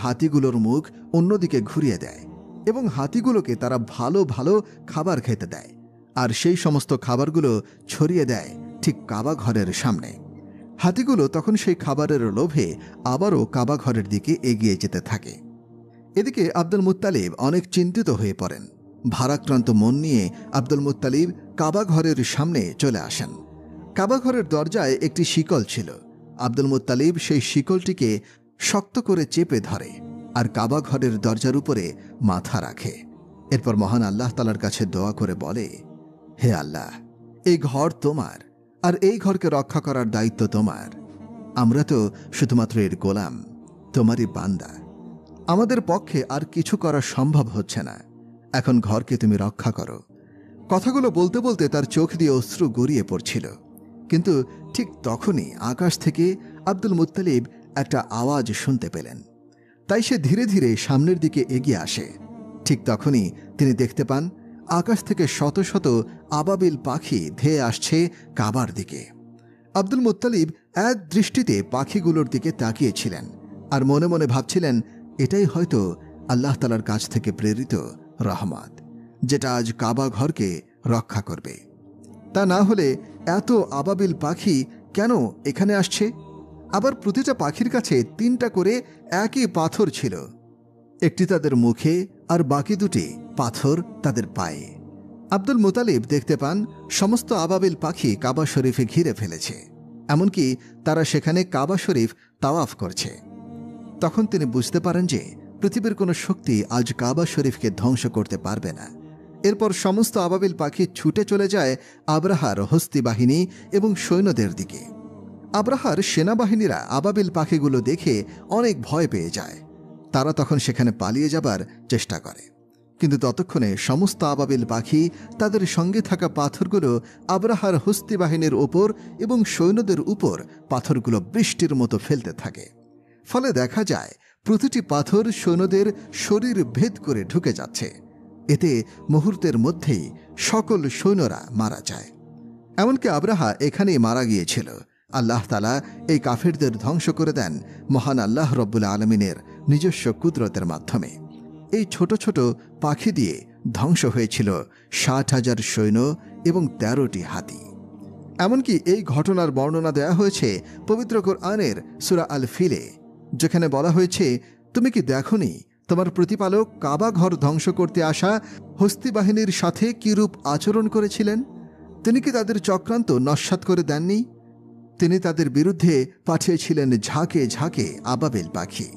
হাতিগুলোর মুখ অন্যদিকে ঘুরিয়ে দেয় এবং হাতিগুলোকে তারা ভালো ভালো খাবার খেতে দেয়, আর সেই সমস্ত খাবারগুলো ছড়িয়ে দেয় ঠিক কাবা ঘরের সামনে। হাতিগুলো তখন সেই খাবারের লোভে আবারও কাবা ঘরের দিকে এগিয়ে যেতে থাকে। এদিকে আব্দুল মুত্তালিব অনেক চিন্তিত হয়ে পড়েন। ভারাক্রান্ত মন নিয়ে আব্দুল মুত্তালিব কাবা ঘরের সামনে চলে আসেন। কাবা ঘরের দরজায় একটি শিকল ছিল। আব্দুল মুত্তালিব সেই শিকলটিকে শক্ত করে চেপে ধরে আর কাবা ঘরের দরজার উপরে মাথা রাখে। এরপর মহান আল্লাহ তাআলার কাছে দোয়া করে বলে, হে আল্লাহ, এই ঘর তোমার, আর এই ঘরকে রক্ষা করার দায়িত্ব তোমার। আমরা তো শুধুমাত্র এর গোলাম, তোমারই বান্দা। আমাদের পক্ষে আর কিছু করা সম্ভব হচ্ছে না। এখন ঘরকে তুমি রক্ষা করো। কথাগুলো বলতে বলতে তার চোখ দিয়ে অশ্রু গড়িয়ে পড়ছিল। কিন্তু ঠিক তখনই আকাশ থেকে আব্দুল মুত্তালিব একটা আওয়াজ শুনতে পেলেন। তাই সে ধীরে ধীরে সামনের দিকে এগিয়ে আসে। ঠিক তখনই তিনি দেখতে পান আকাশ থেকে শত শত আবাবিল পাখি ধেয়ে আসছে কাবার দিকে। আব্দুল মুত্তালিব এক দৃষ্টিতে পাখিগুলোর দিকে তাকিয়েছিলেন আর মনে মনে ভাবছিলেন, এটাই হয়তো আল্লাহ তাআলার কাছ থেকে প্রেরিত রহমত, যেটা আজ কাবা ঘরকে রক্ষা করবে। তা না হলে এত আবাবিল পাখি কেন এখানে আসছে? আবার প্রতিটা পাখির কাছে 3টা করে একই পাথর ছিল, একটি তাদের মুখে আর বাকি দুটি পাথর তাদের পায়ে। আব্দুল মুত্তালিব দেখতে পান সমস্ত আবাবিল পাখি কাবা শরীফে ঘিরে ফেলেছে, এমনকি তারা সেখানে কাবা শরীফ তাওয়াফ করছে। তখন তিনি বুঝতে পারেন যে পৃথিবীর কোনো শক্তি আজ কাবা শরীফকে ধ্বংস করতে পারবে না। এরপর সমস্ত আবাবিল পাখি ছুটে চলে যায় আবরাহার হস্তি বাহিনী এবং সৈন্যদের দিকে। আবরাহার সেনাবাহিনীরা আবাবিল পাখিগুলো দেখে অনেক ভয় পেয়ে যায়। তারা তখন সেখানে পালিয়ে যাবার চেষ্টা করে, কিন্তু ততক্ষণে সমস্ত আবাবিল পাখি তাদের সঙ্গে থাকা পাথরগুলো আবরাহার হস্তি বাহিনীর ওপর এবং সৈন্যদের উপর পাথরগুলো বৃষ্টির মতো ফেলতে থাকে। ফলে দেখা যায় প্রতিটি পাথর সৈন্যদের শরীর ভেদ করে ঢুকে যাচ্ছে। এতে মুহূর্তের মধ্যেই সকল সৈন্যরা মারা যায়। এমনকি আবরাহা এখানেই মারা গিয়েছিল। আল্লাহ তাআলা এই কাফেরদের ধ্বংস করে দেন মহান আল্লাহ রব্বুল আলমিনের নিজস্ব কুদরতের মাধ্যমে। এই ছোট ছোট পাখি দিয়ে ধ্বংস হয়েছিল 60,000 সৈন্য এবং 13টি হাতি। এমনকি এই ঘটনার বর্ণনা দেয়া হয়েছে পবিত্র কোরআনের সূরা আল ফিলে, যেখানে বলা হয়েছে, তুমি কি দেখোনি তোমার প্রতিপালক কাবা ঘর ধ্বংস করতে আসা হস্তি বাহিনীর সাথে কিরূপ আচরণ করেছিলেন? তিনি কি তাদের চক্রান্ত নস্যাৎ করে দেননি? তিনি তাদের বিরুদ্ধে পাঠিয়েছিলেন ঝাঁকে ঝাঁকে আবাবিল পাখি।